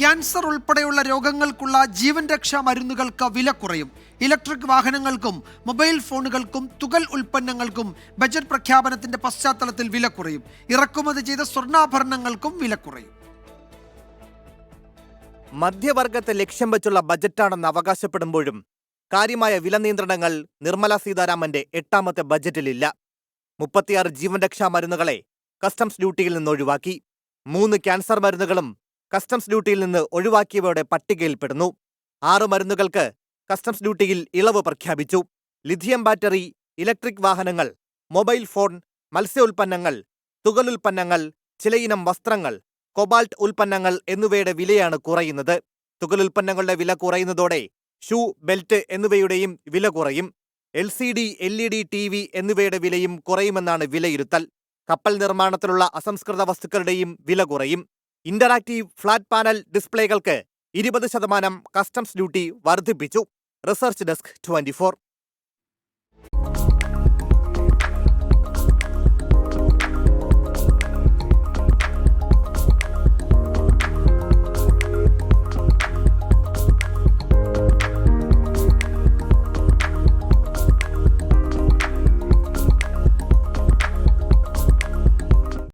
Cancer ഉൾപ്പെടെയുള്ള രോഗങ്ങൾക്കുള്ള ജീവൻ രക്ഷാ മരുന്നുകൾക്ക് വില കുറയും. ഇലക്ട്രിക് വാഹനങ്ങൾക്കും മൊബൈൽ ഫോണുകൾക്കും തുകൽ ഉൽപ്പന്നങ്ങൾക്കും ബജറ്റ് പ്രഖ്യാപനത്തിന്റെ പശ്ചാത്തലത്തിൽ വില കുറയും. ഇറക്കുമതി ചെയ്ത സ്വർണ്ണാഭരണങ്ങൾക്കും വില കുറയും. മധ്യവർഗത്തെ ലക്ഷ്യം വെച്ചുള്ള ബജറ്റാണെന്ന് അവകാശപ്പെടുമ്പോഴും കാര്യമായ വില നിയന്ത്രണങ്ങൾ നിർമ്മല സീതാരാമന്റെ 8ാമത്തെ ബജറ്റിലില്ല. 36 ജീവൻ രക്ഷാ മരുന്നുകളെ കസ്റ്റംസ് ഡ്യൂട്ടിയിൽ നിന്ന് ഒഴിവാക്കി. 3 ക്യാൻസർ മരുന്നുകളും കസ്റ്റംസ് ഡ്യൂട്ടിയിൽ നിന്ന് ഒഴിവാക്കിയവയുടെ പട്ടികയിൽപ്പെടുന്നു. 6 മരുന്നുകൾക്ക് കസ്റ്റംസ് ഡ്യൂട്ടിയിൽ ഇളവ് പ്രഖ്യാപിച്ചു. ലിഥിയം ബാറ്ററി, ഇലക്ട്രിക് വാഹനങ്ങൾ, മൊബൈൽ ഫോൺ, മത്സ്യ ഉൽപ്പന്നങ്ങൾ, തുകലുൽപ്പന്നങ്ങൾ, ചിലയിനം വസ്ത്രങ്ങൾ, കൊബാൾട്ട് ഉൽപ്പന്നങ്ങൾ എന്നിവയുടെ വിലയാണ് കുറയുന്നത്. തുകലുൽപ്പന്നങ്ങളുടെ വില കുറയുന്നതോടെ ഷൂ, ബെൽറ്റ് എന്നിവയുടെയും വില കുറയും. LCD, LED TV എന്നിവയുടെ വിലയും കുറയുമെന്നാണ് വിലയിരുത്തൽ. കപ്പൽ നിർമ്മാണത്തിലുള്ള അസംസ്കൃത വസ്തുക്കളുടെയും വില കുറയും. ഇന്ററാക്റ്റീവ് ഫ്ലാറ്റ് പാനൽ ഡിസ്പ്ലേകൾക്ക് 20% കസ്റ്റംസ് ഡ്യൂട്ടി വർദ്ധിപ്പിച്ചു. Research desk 24.